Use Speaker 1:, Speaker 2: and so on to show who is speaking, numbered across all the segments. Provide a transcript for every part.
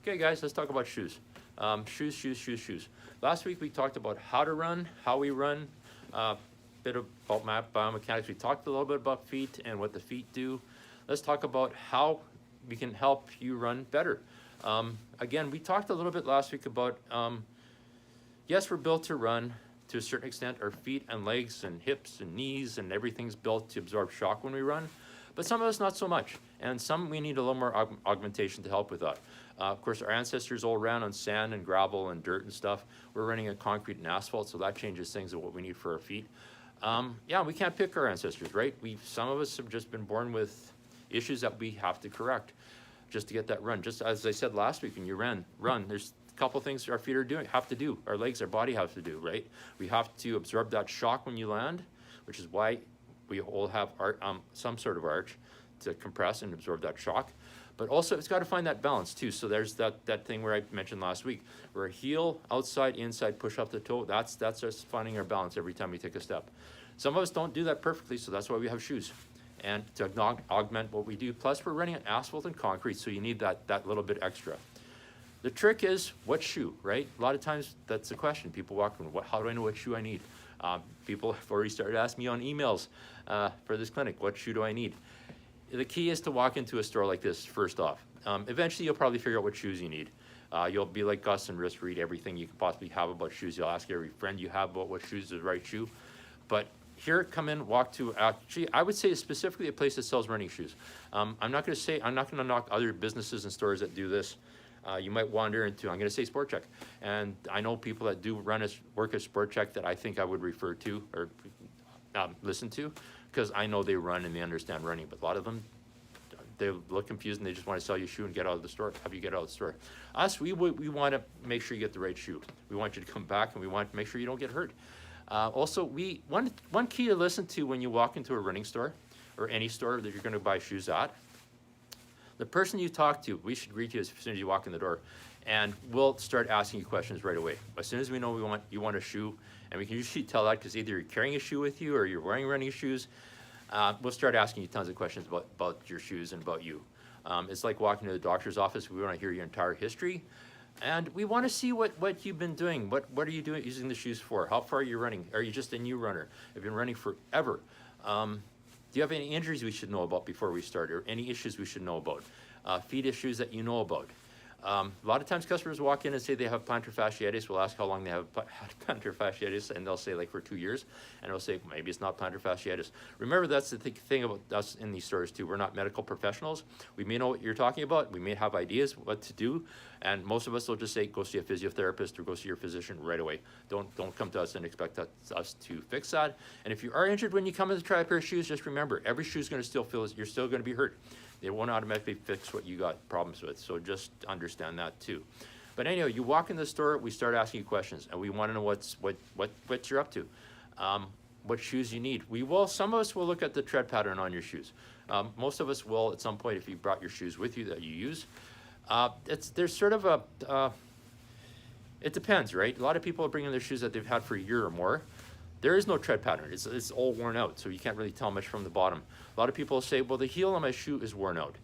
Speaker 1: Okay, guys, let's talk about shoes. Shoes. Last week we talked about how to run, how we run, bit about biomechanics. We talked a little bit about feet and what the feet do. Let's talk about how we can help you run better. Again, we talked a little bit last week about, yes, we're built to run to a certain extent. Our feet and legs and hips and knees and everything's built to absorb shock when we run. But some of us not so much, and some we need a little more augmentation to help with that. Of course, our ancestors all ran on sand and gravel and dirt and stuff. We're running on concrete and asphalt, so that changes things of what we need for our feet. Yeah, we can't pick our ancestors, right? Some of us have just been born with issues that we have to correct just to get that run. Just as I said last week, when you run, there's a couple things our feet have to do, our legs, our body have to do, right? We have to absorb that shock when you land, which is why we all have some sort of arch to compress and absorb that shock. But also it's got to find that balance too. So there's that thing where I mentioned last week, where heel, outside, inside, push up the toe. That's us finding our balance every time we take a step. Some of us don't do that perfectly, so that's why we have shoes. And to augment what we do. Plus we're running on asphalt and concrete, so you need that little bit extra. The trick is what shoe, right? A lot of times that's the question. People walk in, how do I know what shoe I need? People have already started asking me on emails for this clinic, what shoe do I need? The key is to walk into a store like this first off. Eventually you'll probably figure out what shoes you need. You'll be like Gus and risk read everything you can possibly have about shoes. You'll ask every friend you have about what shoes is the right shoe. But here, come in, walk to, actually, I would say specifically a place that sells running shoes. I'm not gonna knock other businesses and stores that do this. You might wander into, I'm gonna say Sport Chek. And I know people that do work at Sport Chek that I think I would refer to or listen to, because I know they run and they understand running, but a lot of them, they look confused and they just want to sell you a shoe and get out of the store, have you get out of the store. Us, we want to make sure you get the right shoe. We want you to come back and we want to make sure you don't get hurt. Also, one key to listen to when you walk into a running store or any store that you're going to buy shoes at, the person you talk to, we should greet you as soon as you walk in the door, and we'll start asking you questions right away. As soon as we know you want a shoe, and we can usually tell that because either you're carrying a shoe with you or you're wearing running shoes, we'll start asking you tons of questions about your shoes and about you. It's like walking to the doctor's office. We want to hear your entire history, and we want to see what you've been doing. What are you doing using the shoes for? How far are you running? Are you just a new runner? Have you been running forever? Do you have any injuries we should know about before we start, or any issues we should know about? Feet issues that you know about. A lot of times customers walk in and say they have plantar fasciitis. We'll ask how long they have had plantar fasciitis, and they'll say like for 2 years, and they'll say maybe it's not plantar fasciitis. Remember, that's the thing about us in these stores too. We're not medical professionals. We may know what you're talking about. We may have ideas what to do, and most of us will just say go see a physiotherapist or go see your physician right away. Don't come to us and expect us to fix that. And if you are injured when you come in to try a pair of shoes, just remember every shoe's going to still feel, you're still going to be hurt. They won't automatically fix what you got problems with, so just understand that too. But anyway, you walk in the store, we start asking you questions, and we want to know what you're up to, what shoes you need. Some of us will look at the tread pattern on your shoes. Most of us will at some point if you brought your shoes with you that you use. There's sort of it depends, right? A lot of people are bringing their shoes that they've had for a year or more. There is no tread pattern. It's all worn out, so you can't really tell much from the bottom. A lot of people say, well, the heel on my shoe is worn out.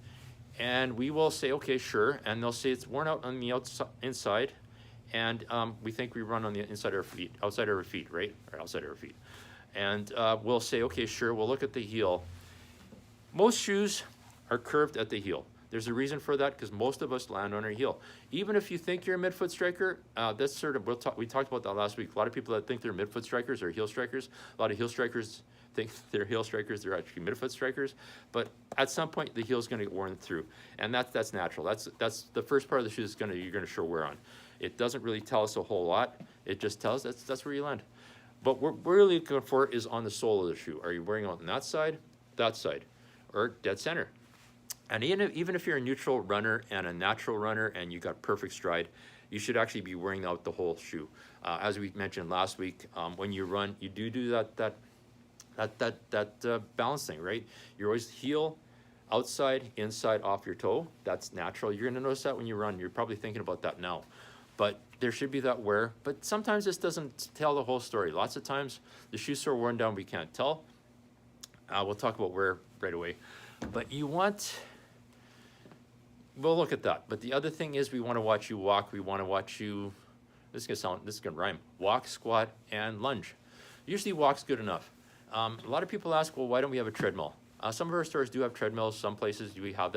Speaker 1: And we will say, okay, sure. And they'll say it's worn out on the inside. And we think we run on the inside of our feet, outside of our feet, right? Or outside of our feet. And we'll say, okay, sure, we'll look at the heel. Most shoes are curved at the heel. There's a reason for that because most of us land on our heel. Even if you think you're a midfoot striker, that's sort of, we talked about that last week. A lot of people that think they're midfoot strikers are heel strikers. A lot of heel strikers think they're heel strikers, they're actually midfoot strikers. But at some point, the heel's gonna get worn through. And that's natural. That's the first part of the shoe is you're gonna show wear on. It doesn't really tell us a whole lot. It just tells us that's where you land. But what we're really looking for is on the sole of the shoe. Are you wearing on that side, or dead center? And even if you're a neutral runner and a natural runner and you got perfect stride, you should actually be wearing out the whole shoe. As we mentioned last week, when you run, you do that balance thing, right? You're always heel, outside, inside, off your toe. That's natural. You're gonna notice that when you run. You're probably thinking about that now. But there should be that wear. But sometimes this doesn't tell the whole story. Lots of times the shoe's so worn down we can't tell. We'll talk about wear right away. But you want we'll look at that. But the other thing is we want to watch you walk. We want to watch you, this is gonna rhyme, walk, squat, and lunge. Usually walk's good enough. A lot of people ask, well, why don't we have a treadmill? Some of our stores do have treadmills. Some places we have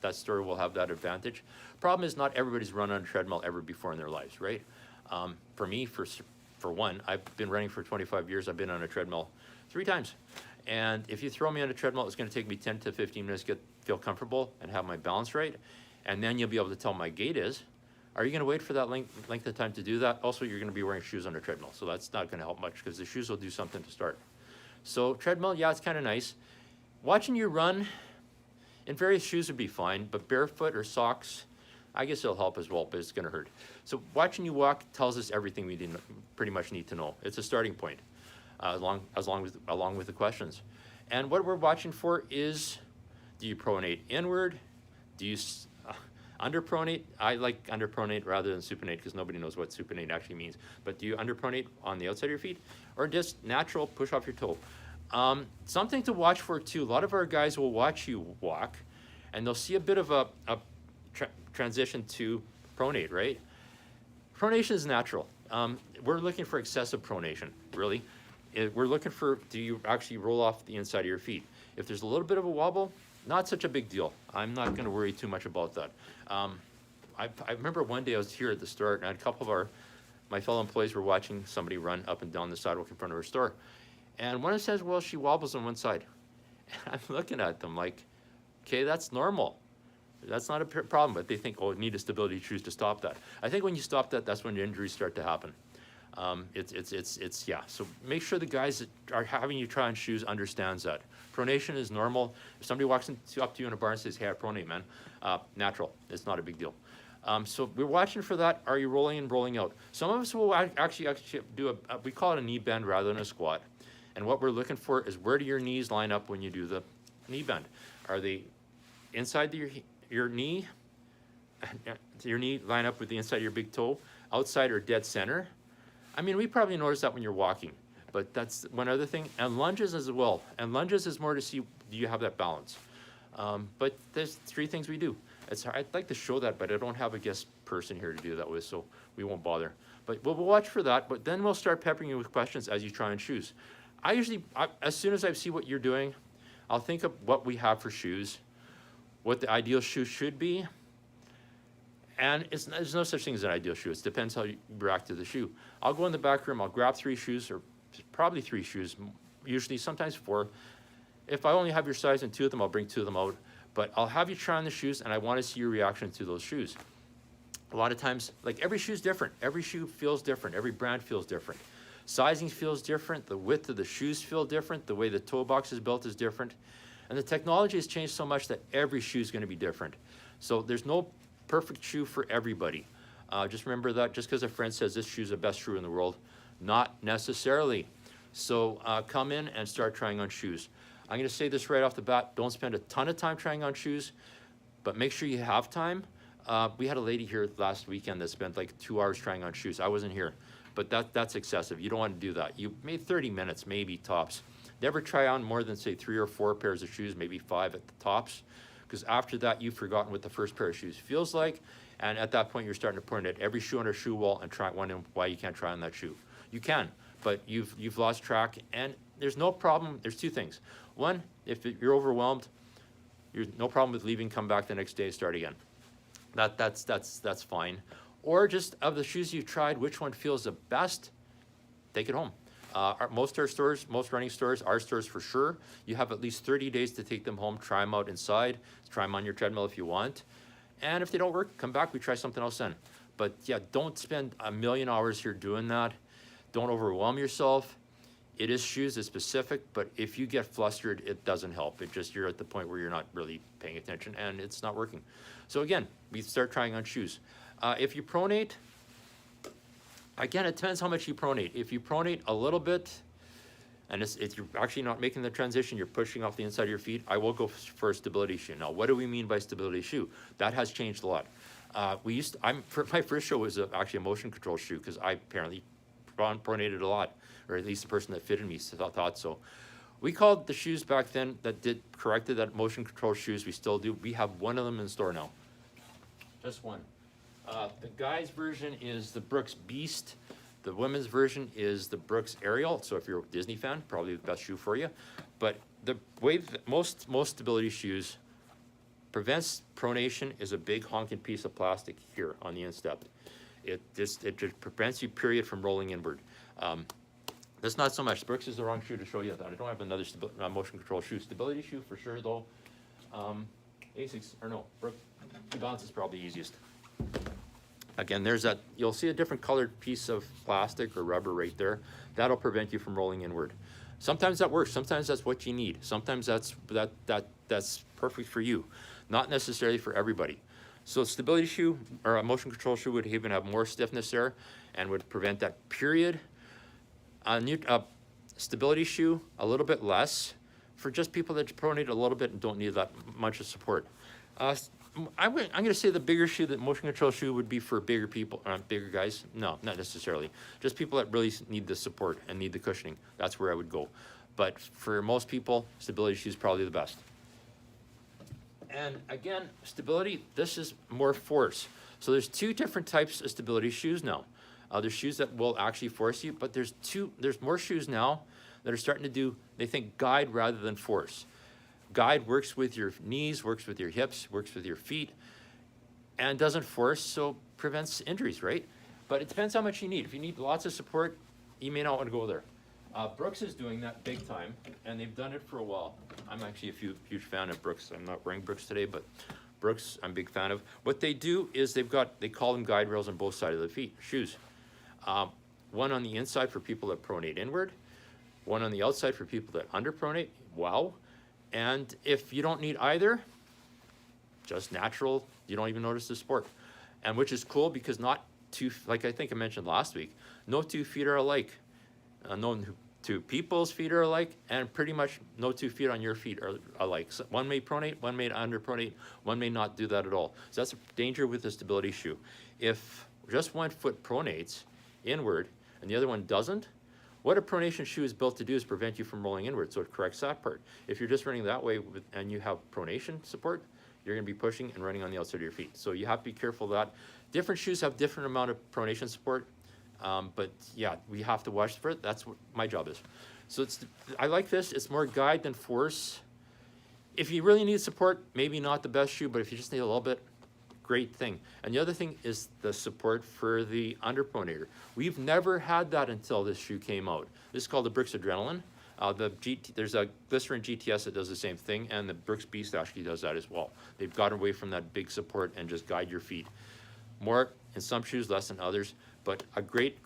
Speaker 1: that store will have that advantage. Problem is not everybody's run on a treadmill ever before in their lives, right? For me, for one, I've been running for 25 years. I've been on a treadmill 3 times. And if you throw me on a treadmill, it's gonna take me 10 to 15 minutes to feel comfortable and have my balance right. And then you'll be able to tell my gait is. Are you gonna wait for that length of time to do that? Also, you're gonna be wearing shoes on a treadmill. So that's not gonna help much because the shoes will do something to start. So treadmill, yeah, it's kind of nice. Watching you run in various shoes would be fine, but barefoot or socks, I guess it'll help as well, but it's gonna hurt. So watching you walk tells us everything we pretty much need to know. It's a starting point, along with the questions. And what we're watching for is, do you pronate inward? Do you underpronate? I like underpronate rather than supinate because nobody knows what supinate actually means. But do you underpronate on the outside of your feet or just natural push off your toe? Something to watch for too. A lot of our guys will watch you walk and they'll see a bit of a transition to pronate, right? Pronation is natural. We're looking for excessive pronation, really. We're looking for, do you actually roll off the inside of your feet? If there's a little bit of a wobble, not such a big deal. I'm not gonna worry too much about that. I remember one day I was here at the store and I had a couple of my fellow employees were watching somebody run up and down the sidewalk in front of our store. And one says, well, she wobbles on one side. And I'm looking at them like, okay, that's normal. That's not a problem, but they think, oh, need a stability shoes to stop that. I think when you stop that, that's when the injuries start to happen. Yeah. So make sure the guys that are having you try on shoes understands that. Pronation is normal. If somebody walks up to you in a bar and says, hey, I pronate, man, natural. It's not a big deal. So we're watching for that. Are you rolling and rolling out? Some of us will actually do we call it a knee bend rather than a squat. And what we're looking for is where do your knees line up when you do the knee bend? Are they inside your knee? Your knee line up with the inside of your big toe, outside or dead center? I mean, we probably notice that when you're walking, but that's one other thing. And lunges as well. And lunges is more to see, do you have that balance? But there's 3 things we do. I'd like to show that, but I don't have a guest person here to do that with, so we won't bother. But we'll watch for that, but then we'll start peppering you with questions as you try on shoes. As soon as I see what you're doing, I'll think of what we have for shoes, what the ideal shoe should be, and there's no such thing as an ideal shoe. It depends how you react to the shoe. I'll go in the back room, I'll grab 3 shoes, or probably 3 shoes, usually sometimes 4. If I only have your size and 2 of them, I'll bring 2 of them out. But I'll have you try on the shoes, and I want to see your reaction to those shoes. A lot of times, like every shoe is different. Every shoe feels different. Every brand feels different. Sizing feels different. The width of the shoes feel different. The way the toe box is built is different. And the technology has changed so much that every shoe is going to be different. So there's no perfect shoe for everybody. Just remember that just because a friend says this shoe is the best shoe in the world, not necessarily. So come in and start trying on shoes. I'm going to say this right off the bat. Don't spend a ton of time trying on shoes, but make sure you have time. We had a lady here last weekend that spent like 2 hours trying on shoes. I wasn't here, but that's excessive. You don't want to do that. You made 30 minutes, maybe tops. Never try on more than say 3 or 4 pairs of shoes, maybe 5 at the tops, because after that, you've forgotten what the first pair of shoes feels like. And at that point, you're starting to point at every shoe on our shoe wall and wondering why you can't try on that shoe. You can, but you've lost track, and there's no problem. There's 2 things. One, if you're overwhelmed, there's no problem with leaving, come back the next day, start again. That's fine. Or just of the shoes you've tried, which one feels the best, take it home. Most running stores, our stores for sure, you have at least 30 days to take them home, try them out inside, try them on your treadmill if you want. And if they don't work, come back, we try something else then. But yeah, don't spend a million hours here doing that. Don't overwhelm yourself. It is shoes, it's specific, but if you get flustered, it doesn't help. You're at the point where you're not really paying attention and it's not working. So again, we start trying on shoes. If you pronate, again, it depends how much you pronate. If you pronate a little bit, and you're actually not making the transition, you're pushing off the inside of your feet, I will go for a stability shoe. Now, what do we mean by stability shoe? That has changed a lot. My first show was actually a motion control shoe because I apparently pronated a lot, or at least the person that fitted me thought so. We called the shoes back then that corrected that motion control shoes. We still do. We have 1 of them in store now. Just one. The guys' version is the Brooks Beast. The women's version is the Brooks Ariel. So if you're a Disney fan, probably the best shoe for you. But the way that most stability shoes prevents pronation is a big honking piece of plastic here on the instep. It just prevents you, period, from rolling inward. That's not so much. Brooks is the wrong shoe to show you that. I don't have another motion control shoe. Stability shoe for sure though. Asics, or no, Brooks New Balance is probably easiest. Again, there's that, you'll see a different colored piece of plastic or rubber right there. That'll prevent you from rolling inward. Sometimes that works, sometimes that's what you need. Sometimes that's perfect for you. Not necessarily for everybody. So stability shoe or a motion control shoe would even have more stiffness there and would prevent that, period. A stability shoe, a little bit less for just people that pronate a little bit and don't need that much of support. I'm going to say the bigger shoe, that motion control shoe would be for bigger people, bigger guys. No, not necessarily. Just people that really need the support and need the cushioning. That's where I would go. But for most people, stability shoe is probably the best. And again, stability, this is more force. So there's two different types of stability shoes now. There's shoes that will actually force you, but there's more shoes now that are starting to do, they think guide rather than force. Guide works with your knees, works with your hips, works with your feet, and doesn't force, so prevents injuries, right? But it depends how much you need. If you need lots of support, you may not want to go there. Brooks is doing that big time, and they've done it for a while. I'm actually a huge fan of Brooks. I'm not wearing Brooks today, but Brooks, I'm a big fan of. What they do is they call them guide rails on both sides of the shoes. One on the inside for people that pronate inward, one on the outside for people that underpronate. Wow. And if you don't need either, just natural, you don't even notice the support. And which is cool because not two, like I think I mentioned last week, no 2 feet are alike. No 2 people's feet are alike, and pretty much no 2 feet on your feet are alike. So one may pronate, one may underpronate, one may not do that at all. So that's a danger with the stability shoe. If just one foot pronates inward and the other one doesn't, what a pronation shoe is built to do is prevent you from rolling inward, so it corrects that part. If you're just running that way and you have pronation support, you're going to be pushing and running on the outside of your feet. So you have to be careful of that. Different shoes have different amount of pronation support, but yeah, we have to watch for it. That's what my job is. So I like this. It's more guide than force. If you really need support, maybe not the best shoe, but if you just need a little bit, great thing. And the other thing is the support for the underpronator. We've never had that until this shoe came out. This is called the Brooks Adrenaline. There's a Glycerin GTS that does the same thing, and the Brooks Beast actually does that as well. They've gotten away from that big support and just guide your feet. More in some shoes, less in others, but a great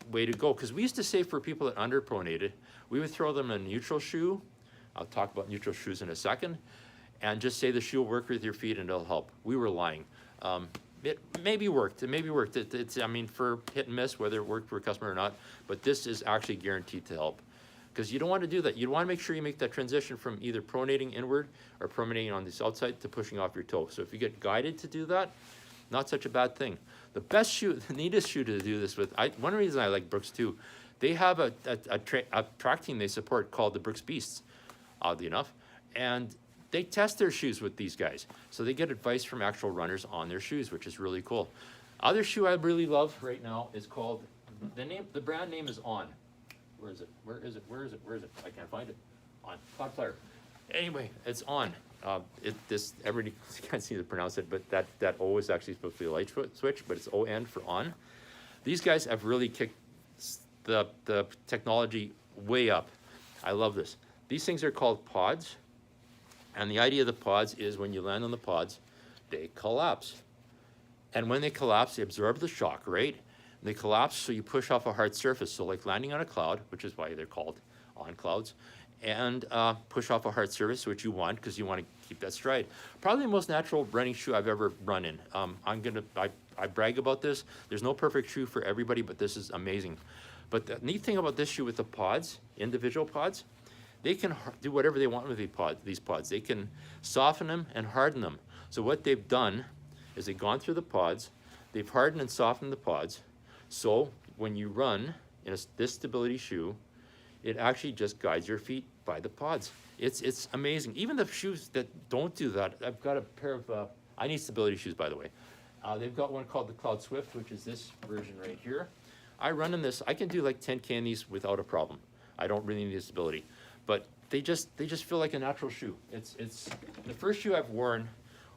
Speaker 1: way to go. Because we used to say for people that underpronated, we would throw them a neutral shoe. I'll talk about neutral shoes in a second. And just say the shoe will work with your feet and it'll help. We were lying. It maybe worked. It maybe worked. It's I mean, for hit and miss, whether it worked for a customer or not, but this is actually guaranteed to help. Because you don't want to do that. You want to make sure you make that transition from either pronating inward or pronating on this outside to pushing off your toe. So if you get guided to do that, not such a bad thing. The best shoe, the neatest shoe to do this with, one reason I like Brooks too, they have a track team they support called the Brooks Beasts, oddly enough. And they test their shoes with these guys. So they get advice from actual runners on their shoes, which is really cool. Other shoe I really love right now is called, the brand name is On. Where is it? Where is it? Where is it? Where is it? I can't find it. On. Cloudflare. Anyway, it's On. Everybody can't seem to pronounce it, but that O is actually supposed to be a light switch, but it's ON for On. These guys have really kicked the technology way up. I love this. These things are called pods. And the idea of the pods is when you land on the pods, they collapse. And when they collapse, they absorb the shock, right? And they collapse, so you push off a hard surface. So like landing on a cloud, which is why they're called On clouds, and push off a hard surface, which you want because you want to keep that stride. Probably the most natural running shoe I've ever run in. I brag about this. There's no perfect shoe for everybody, but this is amazing. But the neat thing about this shoe with the pods, individual pods, they can do whatever they want with these pods. They can soften them and harden them. So what they've done is they've gone through the pods, they've hardened and softened the pods. So when you run in this stability shoe, it actually just guides your feet by the pods. It's amazing. Even the shoes that don't do that, I've got a pair of, I need stability shoes, by the way. They've got one called the Cloud Swift, which is this version right here. I run in this, I can do like 10K in these without a problem. I don't really need stability, but they just feel like a natural shoe. It's the first shoe I've worn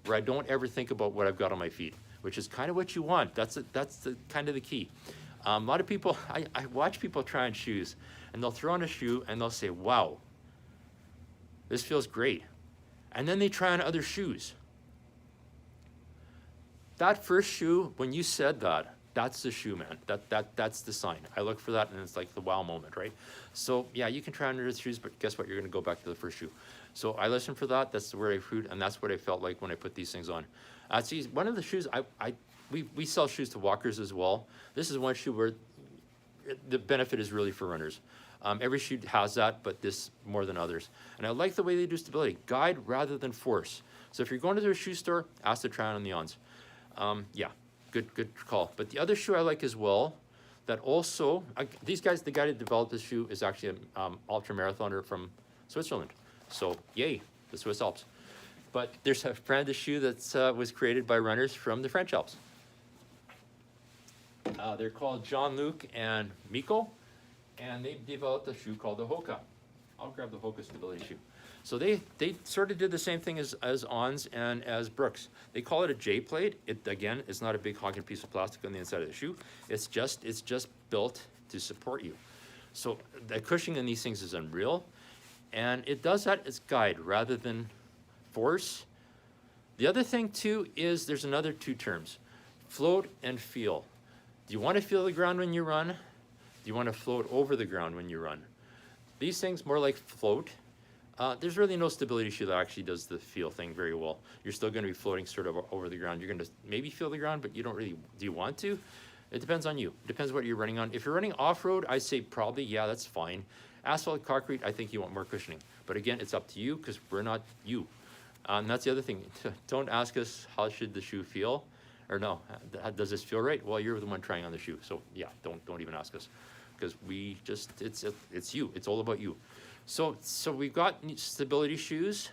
Speaker 1: where I don't ever think about what I've got on my feet, which is kind of what you want. That's the kind of the key. A lot of people, I watch people try on shoes, and they'll throw on a shoe and they'll say, wow, this feels great. And then they try on other shoes. That first shoe, when you said that, that's the shoe, man. That's the sign. I look for that, and it's like the wow moment, right? So yeah, you can try on other shoes, but guess what? You're gonna go back to the first shoe. So I listen for that. That's where I fruit, and that's what I felt like when I put these things on. See, one of the shoes we sell shoes to walkers as well. This is one shoe where the benefit is really for runners. Every shoe has that, but this more than others. And I like the way they do stability. Guide rather than force. So if you're going to their shoe store, ask to try on the ons. Yeah, good call. But the other shoe I like as well, that also, these guys, the guy that developed this shoe is actually an ultra marathoner from Switzerland. So yay, the Swiss Alps. But there's a brand of shoe that was created by runners from the French Alps. They're called Jean-Luc and Miko, and they developed a shoe called the Hoka. I'll grab the Hoka stability shoe. So they sort of did the same thing as Ons and as Brooks. They call it a J-plate. It, again, it's not a big honking piece of plastic on the inside of the shoe. It's just built to support you. So the cushioning in these things is unreal. And it does that as guide rather than force. The other thing too is there's another two terms, float and feel. Do you want to feel the ground when you run? Do you want to float over the ground when you run? These things more like float. There's really no stability shoe that actually does the feel thing very well. You're still going to be floating sort of over the ground. You're going to maybe feel the ground, but you don't really, do you want to? It depends on you. It depends what you're running on. If you're running off-road, I say probably, yeah, that's fine. Asphalt, concrete, I think you want more cushioning. But again, it's up to you because we're not you. And that's the other thing. Don't ask us how should the shoe feel, or no, does this feel right? Well, you're the one trying on the shoe. So yeah, don't even ask us, because we just, it's you. It's all about you. So we've got stability shoes,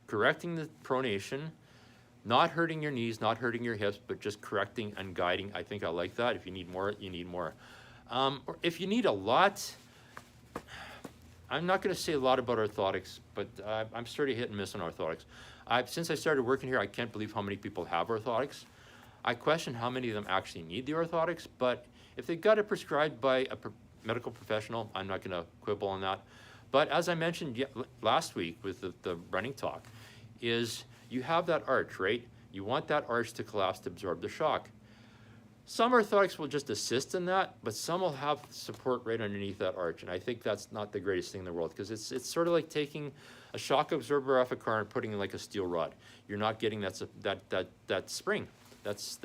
Speaker 1: correcting the pronation, not hurting your knees, not hurting your hips, but just correcting and guiding. I think I like that. If you need more, you need more. Or if you need a lot, I'm not going to say a lot about orthotics, but I'm sort of hit and miss on orthotics. Since I started working here, I can't believe how many people have orthotics. I question how many of them actually need the orthotics, but if they got it prescribed by a medical professional, I'm not going to quibble on that. But as I mentioned last week with the running talk, is you have that arch, right? You want that arch to collapse to absorb the shock. Some orthotics will just assist in that, but some will have support right underneath that arch. And I think that's not the greatest thing in the world, because it's sort of like taking a shock absorber off a car and putting in like a steel rod. You're not getting that spring. That's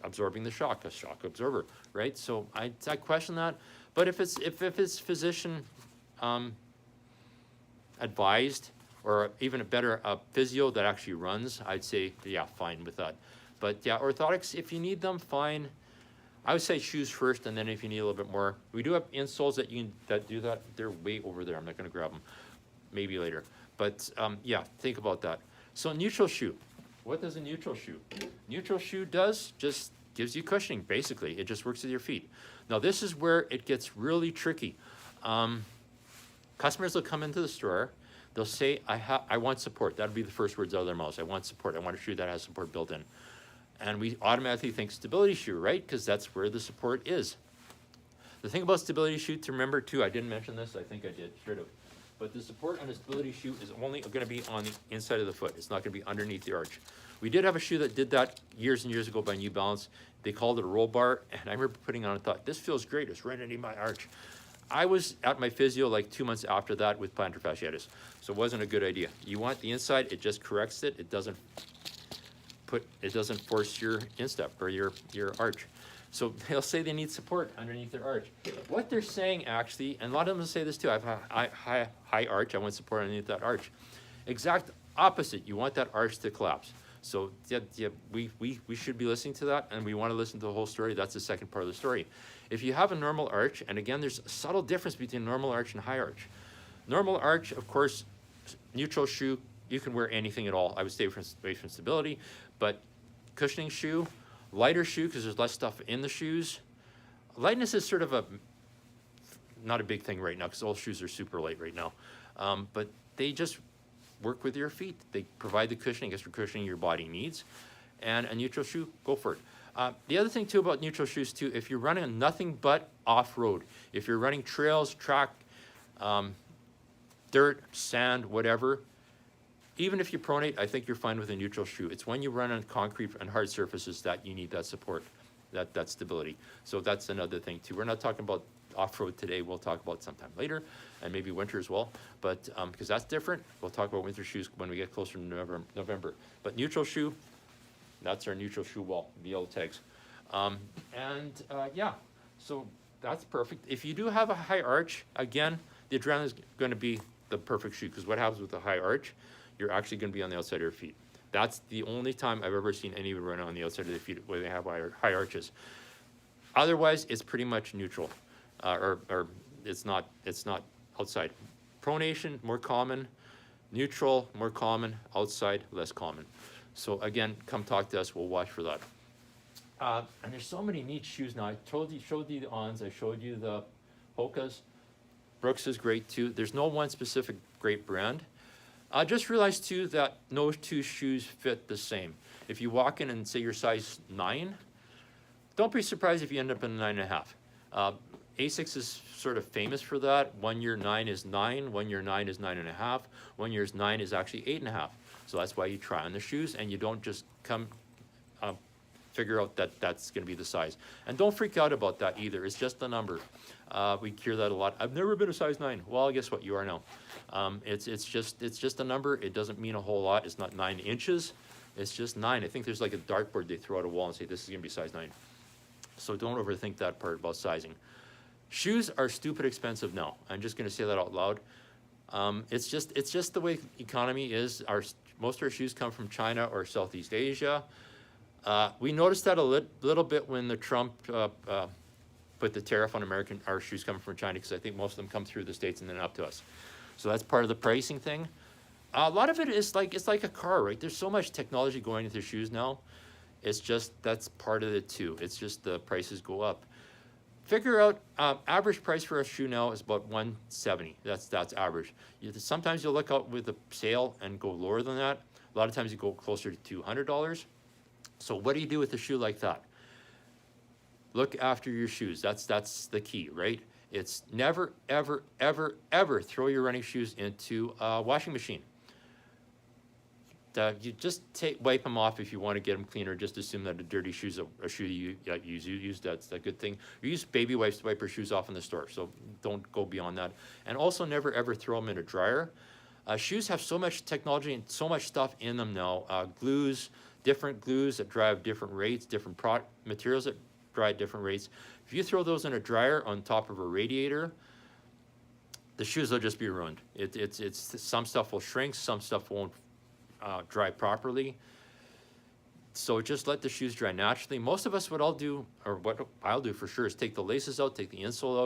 Speaker 1: absorbing the shock, a shock absorber, right? So I question that. But if it's physician advised, or even a better physio that actually runs, I'd say, yeah, fine with that. But yeah, orthotics, if you need them, fine. I would say shoes first, and then if you need a little bit more. We do have insoles that do that. They're way over there. I'm not gonna grab them, maybe later. But yeah, think about that. So neutral shoe. What does a neutral shoe? Neutral shoe just gives you cushioning, basically. It just works with your feet. Now this is where it gets really tricky. Customers will come into the store, they'll say, I want support. That'll be the first words out of their mouths. I want support. I want a shoe that has support built in. And we automatically think stability shoe, right? Because that's where the support is. The thing about stability shoe to remember too, I didn't mention this, I think I did, should have. But the support on a stability shoe is only gonna be on the inside of the foot. It's not gonna be underneath the arch. We did have a shoe that did that years and years ago by New Balance. They called it a roll bar, and I remember putting it on and thought, this feels great, it's right underneath my arch. I was at my physio like 2 months after that with plantar fasciitis, so it wasn't a good idea. You want the inside, it just corrects it. It doesn't force your instep or your arch. So they'll say they need support underneath their arch. What they're saying actually, and a lot of them say this too, I have a high arch, I want support underneath that arch. Exact opposite, you want that arch to collapse. So yeah, we should be listening to that, and we want to listen to the whole story. That's the second part of the story. If you have a normal arch, and again, there's a subtle difference between normal arch and high arch. Normal arch, of course, neutral shoe, you can wear anything at all. I would stay away from stability, but cushioning shoe, Lighter shoe because there's less stuff in the shoes. Lightness is sort of not a big thing right now because all shoes are super light right now. But they just work with your feet. They provide the cushioning, extra cushioning your body needs. And a neutral shoe, go for it. The other thing too about neutral shoes too, if you're running on nothing but off-road, if you're running trails, track, dirt, sand, whatever, even if you pronate, I think you're fine with a neutral shoe. It's when you run on concrete and hard surfaces that you need that support, that stability. So that's another thing too. We're not talking about off-road today. We'll talk about sometime later, and maybe winter as well. But because that's different, we'll talk about winter shoes when we get closer to November. But neutral shoe, that's our neutral shoe wall, the yellow tags. Yeah, so that's perfect. If you do have a high arch, again, the Adrenaline is going to be the perfect shoe because what happens with the high arch, you're actually going to be on the outside of your feet. That's the only time I've ever seen anyone run on the outside of their feet where they have high arches. Otherwise, it's pretty much neutral, or it's not outside. Pronation, more common. Neutral, more common. Outside, less common. So again, come talk to us. We'll watch for that. And there's so many neat shoes now. I showed you the Ons. I showed you the Hokas. Brooks is great too. There's no one specific great brand. I just realized too that no two shoes fit the same. If you walk in and say you're size 9, don't be surprised if you end up in a 9.5. Asics is sort of famous for that. 1 year 9 is 9, 1 year 9 is 9.5, 1 year's 9 is actually 8.5. So that's why you try on the shoes and you don't just come figure out that that's going to be the size. And don't freak out about that either. It's just a number. We hear that a lot. I've never been a size 9. Well, guess what? You are now. It's just a number. It doesn't mean a whole lot. It's not 9 inches. It's just 9. I think there's like a dartboard they throw at a wall and say this is going to be size 9. So don't overthink that part about sizing. Shoes are stupid expensive now. I'm just going to say that out loud. It's just the way economy is. Most of our shoes come from China or Southeast Asia. We noticed that a little bit when the Trump put the tariff on our shoes coming from China, because I think most of them come through the States and then up to us. So that's part of the pricing thing. A lot of it is it's like a car, right? There's so much technology going into shoes now. It's just, that's part of it too. It's just the prices go up. Figure out average price for a shoe now is about $170. That's average. Sometimes you'll look out with a sale and go lower than that. A lot of times you go closer to $200. So what do you do with a shoe like that? Look after your shoes. That's the key, right? It's never, ever, ever, ever throw your running shoes into a washing machine. You just wipe them off if you want to get them cleaner. Just assume that a dirty shoe is a shoe you use. That's a good thing. You use baby wipes to wipe your shoes off in the store, so don't go beyond that. And also never ever throw them in a dryer. Shoes have so much technology and so much stuff in them now. Glues, different glues that dry at different rates, different materials that dry at different rates. If you throw those in a dryer on top of a radiator, the shoes will just be ruined. It's some stuff will shrink, some stuff won't dry properly. So just let the shoes dry naturally. Most of us, what I'll do, or what I'll do for sure, is take the laces out, take the insole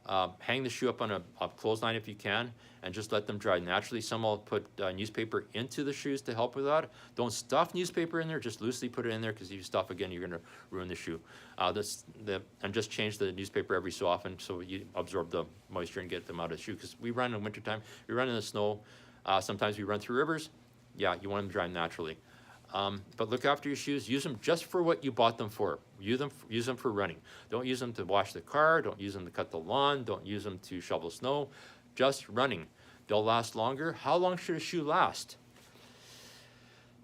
Speaker 1: out, hang the shoe up on a clothesline if you can, and just let them dry naturally. Some will put newspaper into the shoes to help with that. Don't stuff newspaper in there, just loosely put it in there, because if you stuff again, you're gonna ruin the shoe. And just change the newspaper every so often so you absorb the moisture and get them out of the shoe, because we run in wintertime, we run in the snow, sometimes we run through rivers. Yeah, you want them to dry naturally. But look after your shoes. Use them just for what you bought them for. Use them for running. Don't use them to wash the car. Don't use them to cut the lawn. Don't use them to shovel snow. Just running. They'll last longer. How long should a shoe last?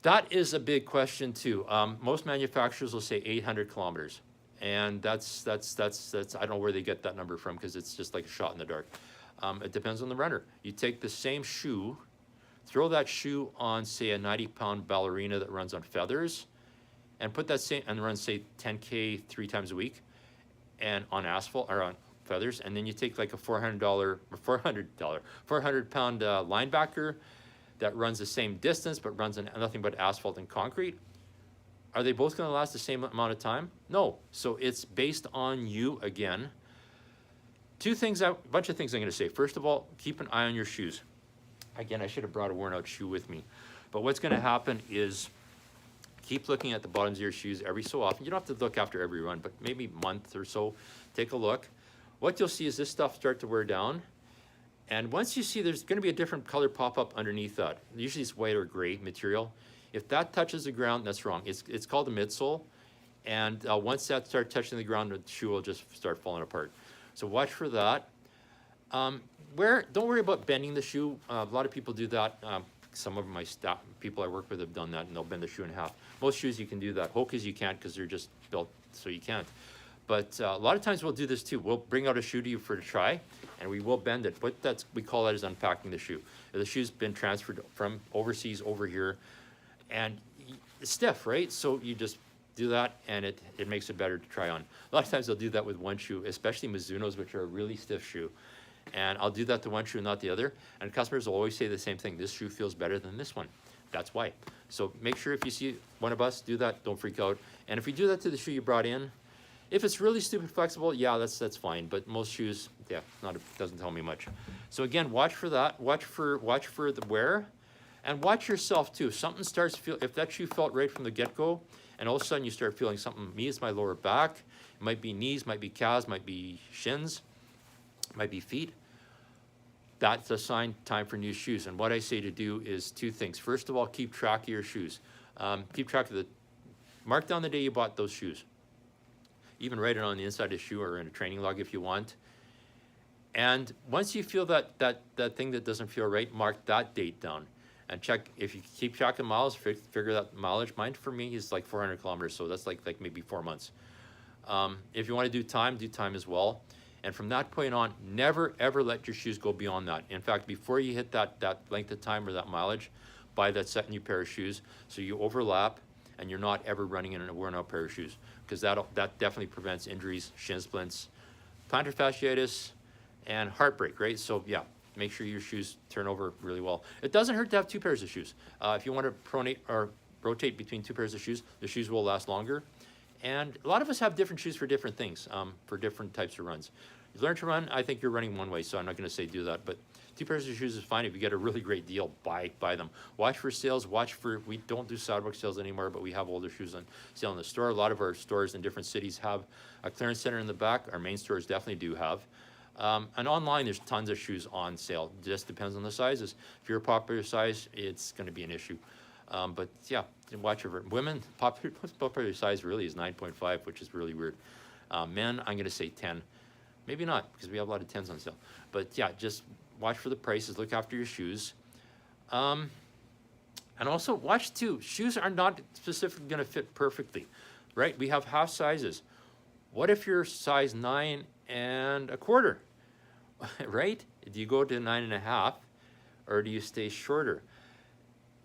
Speaker 1: That is a big question too. Most manufacturers will say 800 kilometers. And that's I don't know where they get that number from, because it's just like a shot in the dark. It depends on the runner. You take the same shoe, throw that shoe on, say, a 90-pound ballerina that runs on feathers, and put that same, and runs, say, 10K 3 times a week, and on asphalt, or on feathers, and then you take like a $400 pound linebacker that runs the same distance, but runs on nothing but asphalt and concrete. Are they both gonna last the same amount of time? No, so it's based on you again. A bunch of things I'm gonna say. First of all, keep an eye on your shoes. Again, I should have brought a worn out shoe with me. But what's gonna happen is keep looking at the bottoms of your shoes every so often. You don't have to look after every run, but maybe month or so, take a look. What you'll see is this stuff start to wear down. And once you see there's gonna be a different color pop up underneath that, usually it's white or gray material. If that touches the ground, that's wrong. It's called a midsole. And once that starts touching the ground, the shoe will just start falling apart. So watch for that. Don't worry about bending the shoe. A lot of people do that. Some of my staff, people I work with have done that, and they'll bend the shoe in half. Most shoes you can do that. Hoka's you can't because they're just built so you can't. But a lot of times we'll do this too. We'll bring out a shoe to you for a try, and we will bend it. But we call that as unpacking the shoe. The shoe's been transferred from overseas over here, and it's stiff, right? So you just do that, and it makes it better to try on. A lot of times they'll do that with one shoe, especially Mizuno's, which are a really stiff shoe. And I'll do that to one shoe, not the other. And customers will always say the same thing: this shoe feels better than this one. That's why. So make sure if you see one of us do that, don't freak out. And if we do that to the shoe you brought in, if it's really stupid flexible, yeah, that's fine. But most shoes, yeah, doesn't tell me much. So again, watch for that. Watch for the wear, and watch yourself too. If something starts if that shoe felt right from the get-go, and all of a sudden you start feeling something. Me, it's my lower back. It might be knees, might be calves, might be shins, might be feet. That's a sign time for new shoes. And what I say to do is two things. First of all, keep track of your shoes. Keep track of mark down the day you bought those shoes. Even write it on the inside of the shoe or in a training log if you want. And once you feel that thing that doesn't feel right, mark that date down. And check, if you keep track of miles, figure that mileage. Mine for me is like 400 kilometers, so that's like maybe 4 months. If you want to do time as well. And from that point on, never ever let your shoes go beyond that. In fact, before you hit that length of time or that mileage, buy that second new pair of shoes so you overlap and you're not ever running in a worn out pair of shoes, because that definitely prevents injuries, shin splints, plantar fasciitis, and heartbreak, right? So yeah, make sure your shoes turn over really well. It doesn't hurt to have two pairs of shoes. If you want to pronate or rotate between two pairs of shoes, the shoes will last longer. And a lot of us have different shoes for different things, for different types of runs. You learn to run, I think you're running one way, so I'm not going to say do that, but two pairs of shoes is fine. If you get a really great deal, buy them. Watch for sales, we don't do sidewalk sales anymore, but we have older shoes on sale in the store. A lot of our stores in different cities have a clearance center in the back. Our main stores definitely do have. And online, there's tons of shoes on sale. It just depends on the sizes. If you're a popular size, it's going to be an issue. But yeah, watch over women. Popular size really is 9.5, which is really weird. Men, I'm going to say 10. Maybe not, because we have a lot of 10s on sale. But yeah, just watch for the prices. Look after your shoes. And also watch too. Shoes are not specifically going to fit perfectly, right? We have half sizes. What if you're size 9 1/4, right? Do you go to 9 1/2, or do you stay shorter?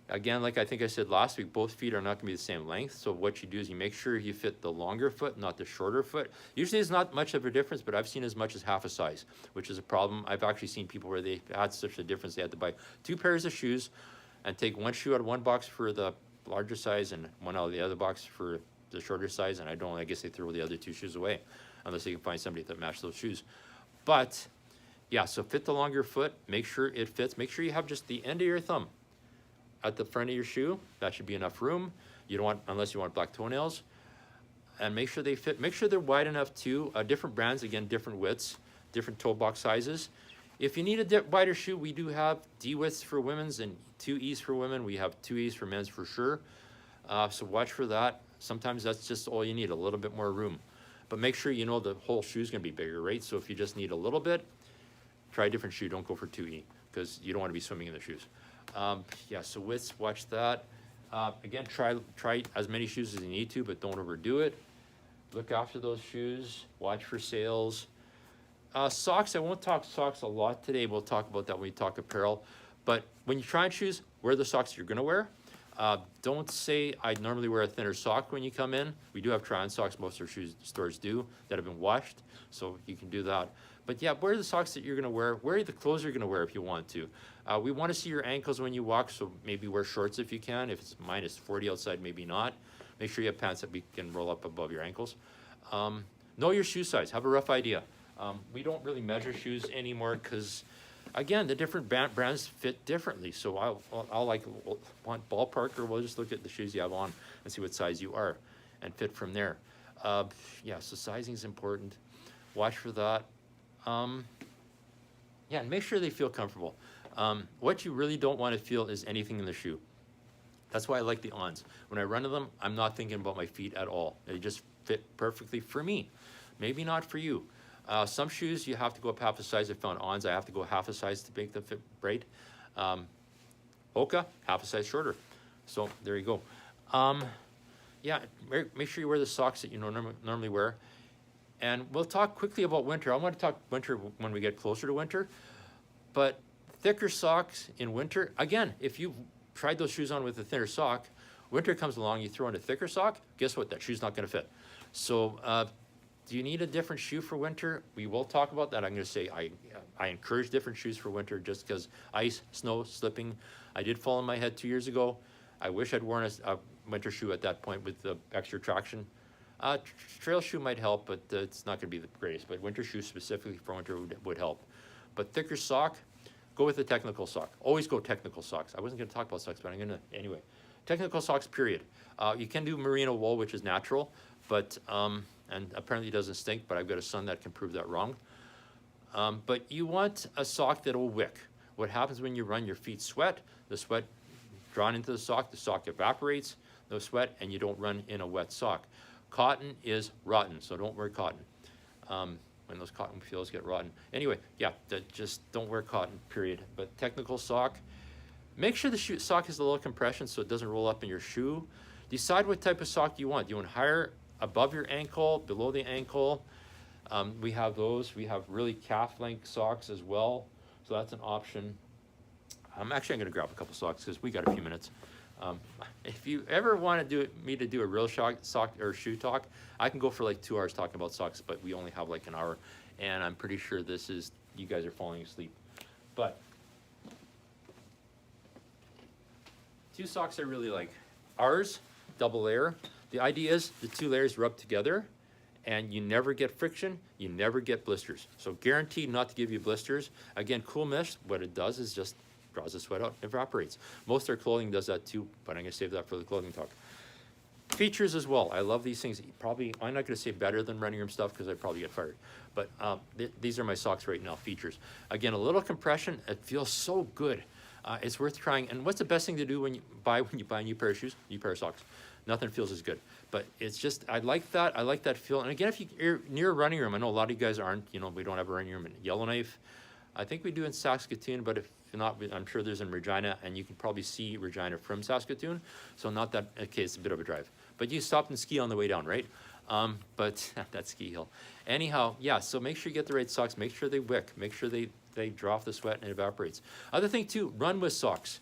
Speaker 1: Again, like I think I said last week, both feet are not gonna be the same length. So what you do is you make sure you fit the longer foot, not the shorter foot. Usually it's not much of a difference, but I've seen as much as half a size, which is a problem. I've actually seen people where they had such a difference, they had to buy 2 pairs of shoes and take one shoe out of one box for the larger size and one out of the other box for the shorter size. And I guess they throw the other 2 shoes away unless they can find somebody that match those shoes. But yeah, so fit the longer foot, make sure it fits. Make sure you have just the end of your thumb at the front of your shoe. That should be enough room. You don't want, unless you want black toenails. And make sure they fit. Make sure they're wide enough too. Different brands, again, different widths, different toe box sizes. If you need a wider shoe, we do have D widths for women's and 2Es for women. We have 2Es for men's for sure. So watch for that. Sometimes that's just all you need, a little bit more room. But make sure you know the whole shoe is gonna be bigger, right? So if you just need a little bit, try a different shoe. Don't go for 2E, because you don't want to be swimming in the shoes. Yeah, so widths, watch that. Again, try as many shoes as you need to, but don't overdo it. Look after those shoes. Watch for sales. Socks, I won't talk socks a lot today. We'll talk about that when we talk apparel. But when you try on shoes, wear the socks you're gonna wear. Don't say I normally wear a thinner sock when you come in. We do have try-on socks, most of our shoe stores do, that have been washed, so you can do that. But yeah, wear the socks that you're gonna wear. Wear the clothes you're gonna wear if you want to. We wanna see your ankles when you walk, so maybe wear shorts if you can. If it's -40 outside, maybe not. Make sure you have pants that can roll up above your ankles. Know your shoe size, have a rough idea. We don't really measure shoes anymore because Again, the different brands fit differently. So I'll like want ballpark, or we'll just look at the shoes you have on and see what size you are and fit from there. Yeah, so sizing is important. Watch for that. Yeah, and make sure they feel comfortable. What you really don't want to feel is anything in the shoe. That's why I like the Ons. When I run to them, I'm not thinking about my feet at all. They just fit perfectly for me. Maybe not for you. Some shoes you have to go up half a size. I found Ons, I have to go half a size to make them fit right. Hoka, half a size shorter. So there you go. Yeah, make sure you wear the socks that you normally wear. And we'll talk quickly about winter. I want to talk winter when we get closer to winter. But thicker socks in winter, again, if you've tried those shoes on with a thinner sock, winter comes along, you throw in a thicker sock, guess what? That shoe's not going to fit. So do you need a different shoe for winter? We will talk about that. I'm going to say I encourage different shoes for winter just because ice, snow, slipping. I did fall on my head 2 years ago. I wish I'd worn a winter shoe at that point with the extra traction. Trail shoe might help, but it's not going to be the greatest. But winter shoes specifically for winter would help. But thicker sock, go with the technical sock. Always go technical socks. I wasn't going to talk about socks, but I'm going to anyway. Technical socks, period. You can do merino wool, which is natural, but and apparently it doesn't stink, but I've got a son that can prove that wrong. But you want a sock that will wick. What happens when you run, your feet sweat, the sweat drawn into the sock evaporates, no sweat, and you don't run in a wet sock. Cotton is rotten, so don't wear cotton. When those cotton feels get rotten. Anyway, yeah, just don't wear cotton, period. But technical sock, make sure the sock has a little compression so it doesn't roll up in your shoe. Decide what type of sock you want. Do you want higher above your ankle, below the ankle? We have those. We have really calf-length socks as well, so that's an option. Actually, I'm going to grab a couple socks because we got a few minutes. If you ever want me to do a real sock or shoe talk, I can go for like 2 hours talking about socks, but we only have like an hour, and I'm pretty sure you guys are falling asleep. But 2 socks I really like. Ours, double layer. The idea is the 2 layers rub together, and you never get friction, you never get blisters. So guaranteed not to give you blisters. Again, Cool Mesh, what it does is just draws the sweat out, evaporates. Most of our clothing does that too, but I'm gonna save that for the clothing talk. Features as well. I love these things. Probably, I'm not gonna say better than running room stuff because I'd probably get fired. But these are my socks right now, features. Again, a little compression, it feels so good. It's worth trying. And what's the best thing to do when you buy a new pair of shoes? New pair of socks. Nothing feels as good. But it's just, I like that feel. And again, if you're near a running room, I know a lot of you guys aren't, we don't have a running room in Yellowknife. I think we do in Saskatoon, but if not, I'm sure there's in Regina, and you can probably see Regina from Saskatoon. So not that, okay, it's a bit of a drive. But you stop and ski on the way down, right? But that's ski hill. Anyhow, yeah, so make sure you get the right socks. Make sure they wick. Make sure they draw off the sweat and it evaporates. Other thing too, run with socks.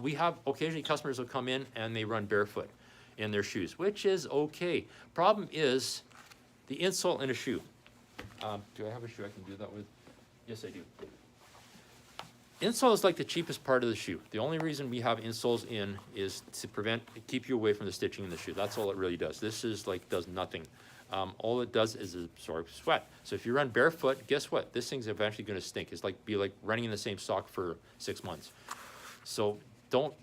Speaker 1: We have, occasionally customers will come in and they run barefoot in their shoes, which is okay. Problem is the insole in a shoe. Do I have a shoe I can do that with? Yes, I do. Insole is like the cheapest part of the shoe. The only reason we have insoles in is to keep you away from the stitching in the shoe. That's all it really does. This is does nothing. All it does is absorb sweat. So if you run barefoot, guess what? This thing's eventually going to stink. It's be like running in the same sock for 6 months. So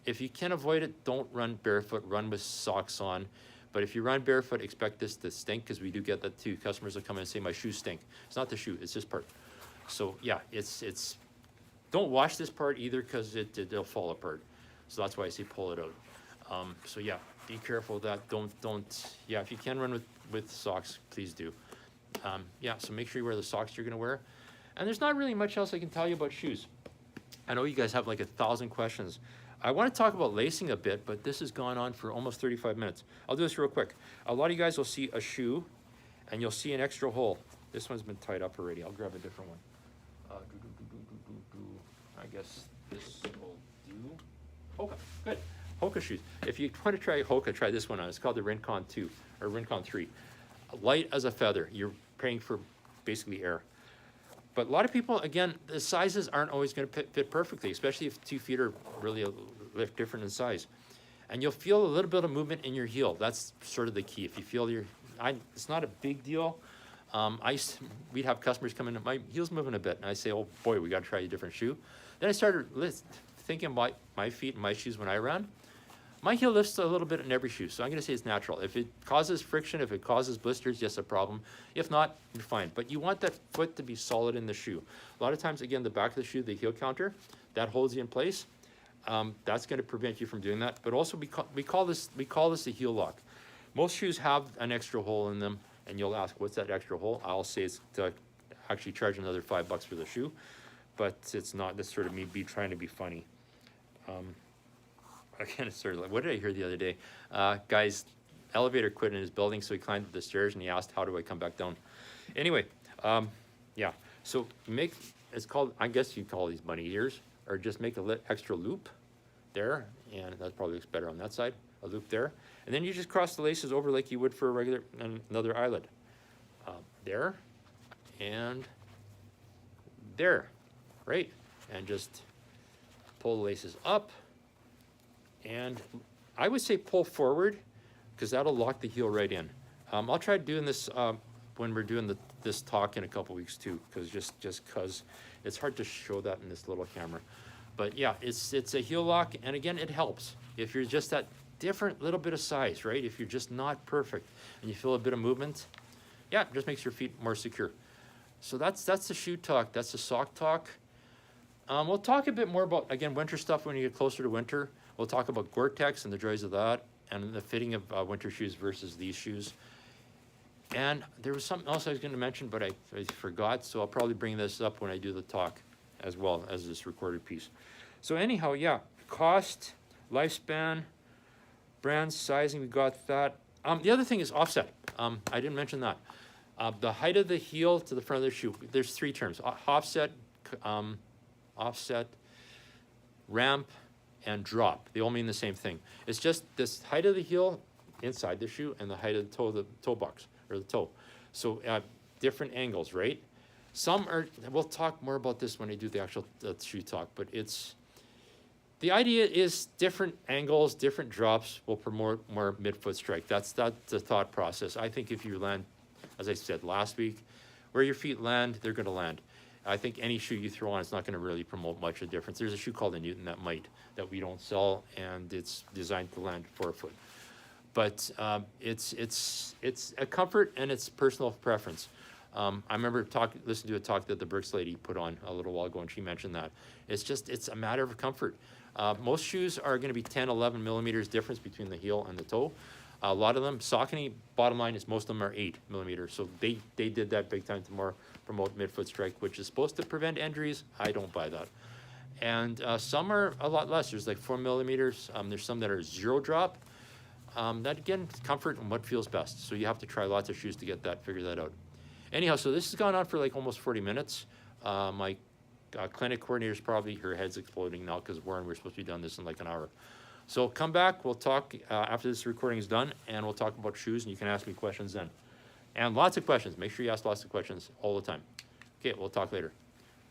Speaker 1: if you can avoid it, don't run barefoot. Run with socks on. But if you run barefoot, expect this to stink, because we do get that too. Customers will come in and say, my shoes stink. It's not the shoe, it's this part. So yeah, don't wash this part either, because it'll fall apart. So that's why I say pull it out. So yeah, be careful of that. Yeah, if you can run with socks, please do. Yeah, so make sure you wear the socks you're gonna wear. And there's not really much else I can tell you about shoes. I know you guys have like 1,000 questions. I want to talk about lacing a bit, but this has gone on for almost 35 minutes. I'll do this real quick. A lot of you guys will see a shoe, and you'll see an extra hole. This one's been tied up already. I'll grab a different one. I guess this will do. Hoka, good. Hoka shoes. If you want to try Hoka, try this one on. It's called the Rincon 2 or Rincon 3. Light as a feather. You're paying for basically air. But a lot of people, again, the sizes aren't always going to fit perfectly, especially if 2 feet are really different in size. And you'll feel a little bit of movement in your heel. That's sort of the key. If you feel it's not a big deal. We'd have customers come in, my heel's moving a bit, and I say, oh boy, we gotta try a different shoe. Then I started thinking about my feet and my shoes when I run. My heel lifts a little bit in every shoe, so I'm gonna say it's natural. If it causes friction, if it causes blisters, yes, a problem. If not, you're fine. But you want that foot to be solid in the shoe. A lot of times, again, the back of the shoe, the heel counter, that holds you in place. That's gonna prevent you from doing that. But also, we call this a heel lock. Most shoes have an extra hole in them, and you'll ask, what's that extra hole? I'll say it's to actually charge another $5 for the shoe, but it's not. That's sort of me trying to be funny. Again, it's sort of like, what did I hear the other day? Guy's elevator quit in his building, so he climbed up the stairs and he asked, how do I come back down? Anyway, yeah, so it's called, I guess you call these bunny ears, or just make a extra loop there, and that probably looks better on that side, a loop there. And then you just cross the laces over like you would for a regular, another eyelid. There, and there, right? And just pull the laces up. And I would say pull forward, because that'll lock the heel right in. I'll try doing this when we're doing this talk in a couple weeks too, because just because it's hard to show that in this little camera. But yeah, it's a heel lock, and again, it helps if you're just that different little bit of size, right? If you're just not perfect and you feel a bit of movement, yeah, it just makes your feet more secure. So that's the shoe talk. That's the sock talk. We'll talk a bit more about, again, winter stuff when you get closer to winter. We'll talk about Gore-Tex and the joys of that, and the fitting of winter shoes versus these shoes. And there was something else I was going to mention, but I forgot, so I'll probably bring this up when I do the talk as well as this recorded piece. So anyhow, yeah, cost, lifespan, brand, sizing, we got that. The other thing is offset. I didn't mention that. The height of the heel to the front of the shoe, there's three terms: offset, ramp, and drop. They all mean the same thing. It's just this height of the heel inside the shoe and the height of the toe box, or the toe. So different angles, right? Some are, we'll talk more about this when I do the actual shoe talk, but the idea is different angles, different drops will promote more midfoot strike. That's the thought process. I think if you land, as I said last week, where your feet land, they're gonna land. I think any shoe you throw on, it's not gonna really promote much of a difference. There's a shoe called the Newton that we don't sell, and it's designed to land forefoot. But it's a comfort and it's personal preference. I remember listening to a talk that the Brooks lady put on a little while ago, and she mentioned that. It's a matter of comfort. Most shoes are gonna be 10, 11 millimeters difference between the heel and the toe. A lot of them, Saucony, bottom line is most of them are 8 millimeters. So they did that big time to promote midfoot strike, which is supposed to prevent injuries. I don't buy that. And some are a lot less. There's like 4 millimeters. There's some that are 0 drop. That again, comfort and what feels best. So you have to try lots of shoes to figure that out. Anyhow, so this has gone on for like almost 40 minutes. My clinic coordinator's probably, her head's exploding now because Warren, we're supposed to be done this in like an hour. So come back, we'll talk after this recording is done, and we'll talk about shoes, and you can ask me questions then. And lots of questions. Make sure you ask lots of questions all the time. Okay, we'll talk later.